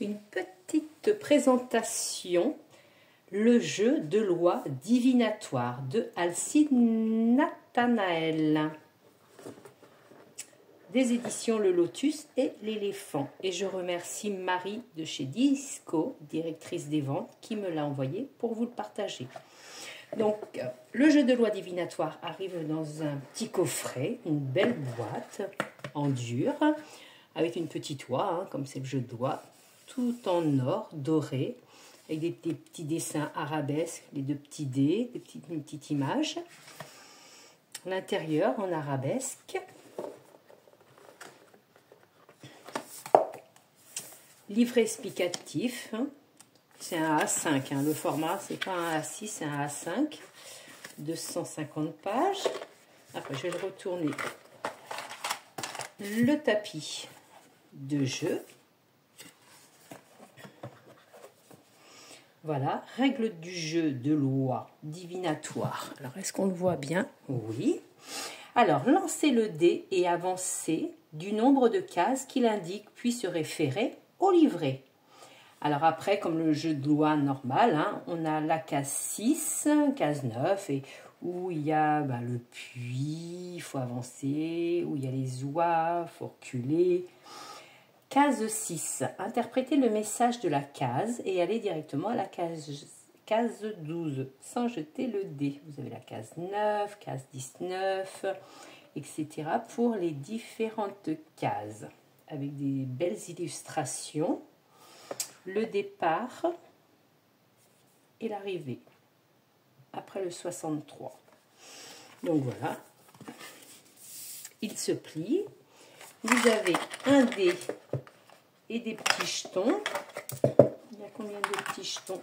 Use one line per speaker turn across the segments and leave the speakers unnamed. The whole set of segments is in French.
Une petite présentation, le jeu de loi divinatoire de Alcide Nathanaël, des éditions Le Lotus et l'Éléphant. Et je remercie Marie de chez Disco, directrice des ventes, qui me l'a envoyé pour vous le partager. Donc, le jeu de loi divinatoire arrive dans un petit coffret, une belle boîte en dur, avec une petite oie, comme c'est le jeu de loi, tout en or, doré, avec des petits dessins arabesques, les deux petits dés, une petite image. L'intérieur en arabesque. Livret explicatif. C'est un A5, le format, c'est pas un A6, c'est un A5. 250 pages. Après, je vais le retourner. Le tapis de jeu. Voilà, règles du jeu de loi divinatoire. Alors, est-ce qu'on le voit bien? Oui. Alors, lancez le dé et avancez du nombre de cases qu'il indique, puis se référer au livret. Alors après, comme le jeu de loi normal, on a la case 6, case 9, et où il y a le puits, il faut avancer, où il y a les oies, il faut reculer. Case 6, interprétez le message de la case et allez directement à la case 12, sans jeter le dé. Vous avez la case 9, case 19, etc. pour les différentes cases, avec des belles illustrations. Le départ et l'arrivée, après le 63. Donc voilà, il se plie. Vous avez un dé et des petits jetons. Il y a combien de petits jetons?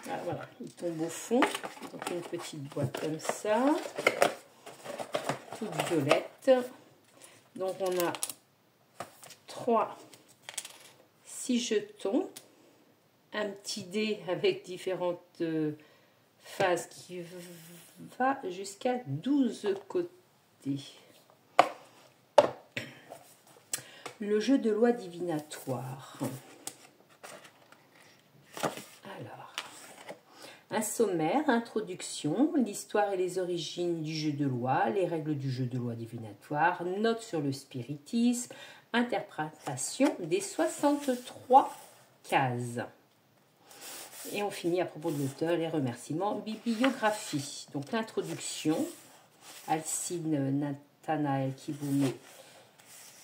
Ah, voilà, ils tombent au fond. Donc une petite boîte comme ça, toute violette. Donc on a 6 jetons, un petit dé avec différentes phases qui va jusqu'à 12 côtés. Le jeu de loi divinatoire. Alors, un sommaire, introduction, l'histoire et les origines du jeu de loi, les règles du jeu de loi divinatoire, notes sur le spiritisme, interprétation des 63 cases. Et on finit à propos de l'auteur, les remerciements, bibliographie. Donc l'introduction, Alcide Nathanaël qui vous met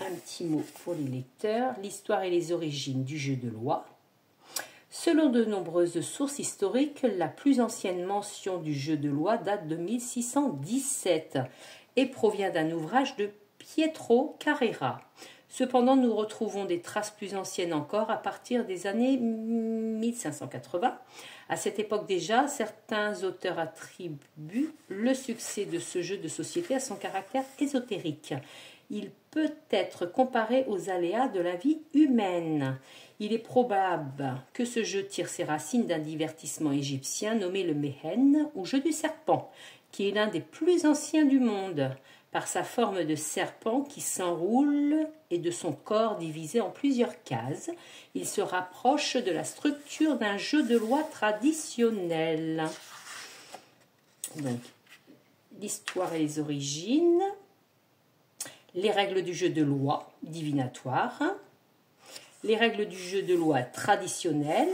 un petit mot pour les lecteurs, l'histoire et les origines du jeu de loi. Selon de nombreuses sources historiques, la plus ancienne mention du jeu de loi date de 1617 et provient d'un ouvrage de Pietro Carrera. Cependant, nous retrouvons des traces plus anciennes encore à partir des années 1580. À cette époque déjà, certains auteurs attribuent le succès de ce jeu de société à son caractère ésotérique. Il peut être comparé aux aléas de la vie humaine. Il est probable que ce jeu tire ses racines d'un divertissement égyptien nommé le Mehen, ou jeu du serpent, qui est l'un des plus anciens du monde, par sa forme de serpent qui s'enroule et de son corps divisé en plusieurs cases. Il se rapproche de la structure d'un jeu de loi traditionnel. Donc, l'histoire et les origines, les règles du jeu de loi divinatoire, les règles du jeu de loi traditionnel,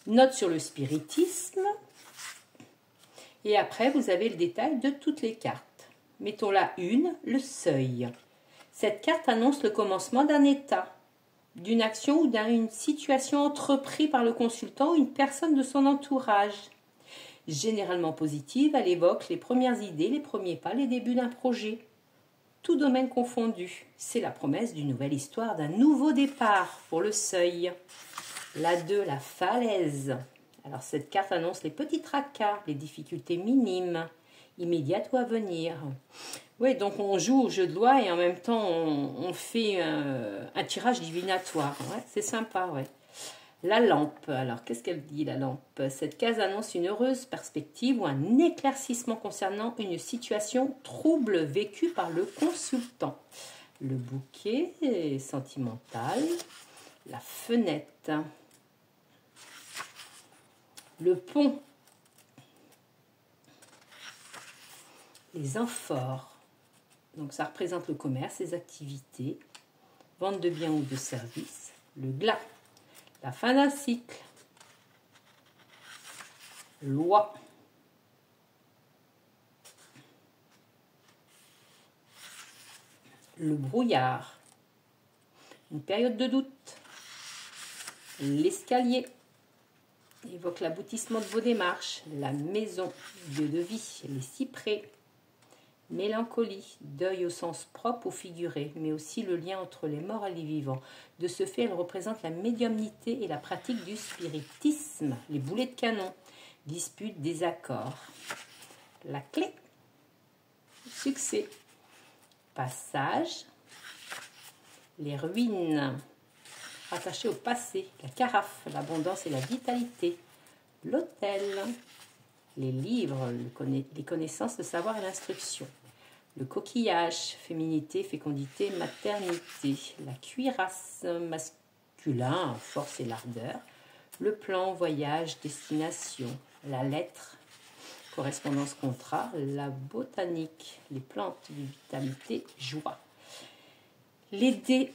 notes sur le spiritisme, et après vous avez le détail de toutes les cartes. Mettons là une, le seuil. Cette carte annonce le commencement d'un état, d'une action ou d'une situation entreprise par le consultant ou une personne de son entourage. Généralement positive, elle évoque les premières idées, les premiers pas, les débuts d'un projet. Tout domaine confondu, c'est la promesse d'une nouvelle histoire, d'un nouveau départ pour le seuil. La 2, la falaise. Alors cette carte annonce les petits tracas, les difficultés minimes, immédiates ou à venir. Oui, donc on joue au jeu de loi et en même temps on fait un tirage divinatoire. Ouais, c'est sympa, ouais. La lampe. Alors, qu'est-ce qu'elle dit, la lampe? Cette case annonce une heureuse perspective ou un éclaircissement concernant une situation trouble vécue par le consultant. le bouquet sentimental, la fenêtre, le pont, les amphores. Donc ça représente le commerce, les activités, vente de biens ou de services, le glas, la fin d'un cycle, loi, le brouillard, une période de doute, l'escalier, évoque l'aboutissement de vos démarches, la maison, lieu de vie, les cyprès, mélancolie, deuil au sens propre ou figuré, mais aussi le lien entre les morts et les vivants. De ce fait, elle représente la médiumnité et la pratique du spiritisme, les boulets de canon, dispute, désaccord. La clé, succès, passage, les ruines, rattachées au passé, la carafe, l'abondance et la vitalité, l'autel, les livres, les connaissances, le savoir et l'instruction, le coquillage, féminité, fécondité, maternité, la cuirasse, masculin, force et l'ardeur, le plan, voyage, destination, la lettre, correspondance, contrat, la botanique, les plantes, vitalité, joie, les dés,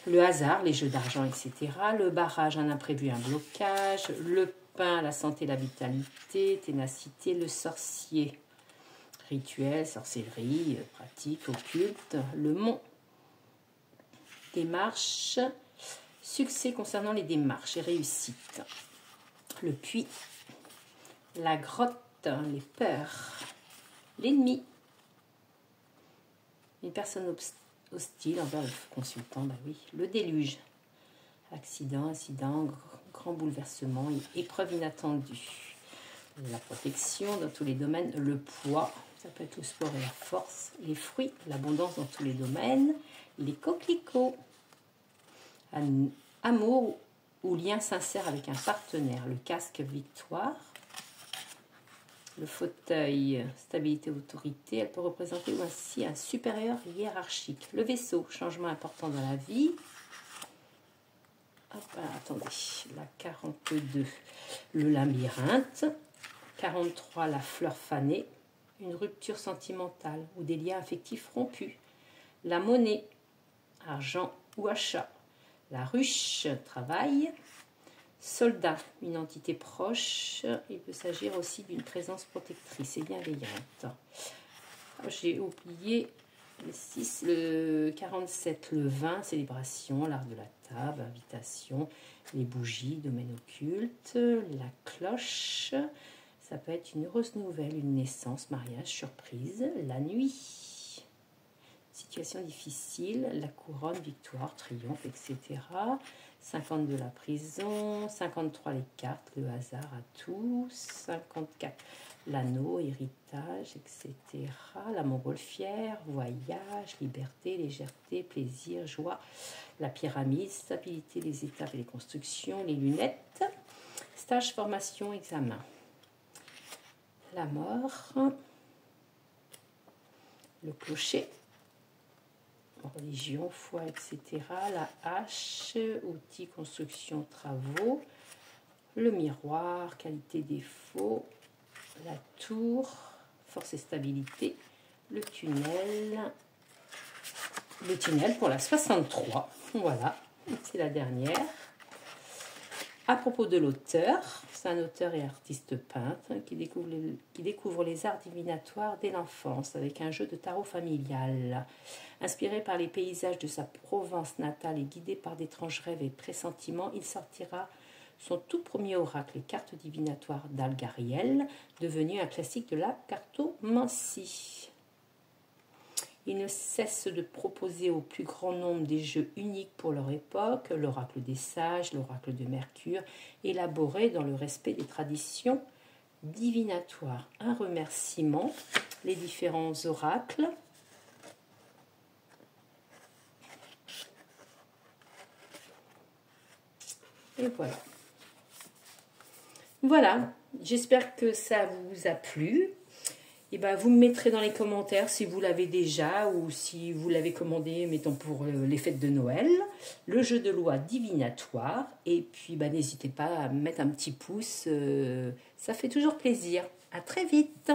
le hasard, les jeux d'argent, etc., le barrage, un imprévu, un blocage, le pain, la santé, la vitalité, ténacité, le sorcier, rituel, sorcellerie, pratique, occulte, le mont, démarche, succès concernant les démarches et réussite, le puits, la grotte, les peurs, l'ennemi, une personne hostile envers le consultant, bah oui, le déluge, accident, incident, grand bouleversement, épreuve inattendue, la protection dans tous les domaines, le poids, ça peut être le sport et la force, les fruits, l'abondance dans tous les domaines, les coquelicots, amour ou lien sincère avec un partenaire, le casque, victoire, le fauteuil, stabilité, autorité, elle peut représenter aussi un supérieur hiérarchique, le vaisseau, changement important dans la vie. Hop, attendez, la 42, le labyrinthe, 43, la fleur fanée, une rupture sentimentale ou des liens affectifs rompus, la monnaie, argent ou achat, la ruche, travail, soldat, une entité proche, il peut s'agir aussi d'une présence protectrice et bienveillante. J'ai oublié le 6, le 47, le vin, célébration, l'art de la table, invitation, les bougies, domaine occulte, la cloche, ça peut être une heureuse nouvelle, une naissance, mariage, surprise, la nuit, situation difficile, la couronne, victoire, triomphe, etc. 52, la prison, 53, les cartes, le hasard à tous, 54, l'anneau, héritage, etc. La montgolfière, voyage, liberté, légèreté, plaisir, joie, la pyramide, stabilité, les étapes et les constructions, les lunettes, stage, formation, examen. La mort, le clocher, religion, foi, etc. La hache, outils, construction, travaux, le miroir, qualité, défaut, la tour, force et stabilité, le tunnel pour la 63, voilà, c'est la dernière. À propos de l'auteur, c'est un auteur et artiste peintre qui découvre les arts divinatoires dès l'enfance avec un jeu de tarot familial. Inspiré par les paysages de sa Provence natale et guidé par d'étranges rêves et pressentiments, il sortira son tout premier oracle, les cartes divinatoires d'Algariel, devenu un classique de la cartomancie. Il ne cesse de proposer au plus grand nombre des jeux uniques pour leur époque, l'oracle des sages, l'oracle de Mercure, élaboré dans le respect des traditions divinatoires. Un remerciement, les différents oracles. Et voilà. Voilà, j'espère que ça vous a plu. Et ben, vous me mettrez dans les commentaires si vous l'avez déjà ou si vous l'avez commandé, mettons pour les fêtes de Noël, le jeu de loi divinatoire. Et puis, ben, n'hésitez pas à mettre un petit pouce, ça fait toujours plaisir. À très vite.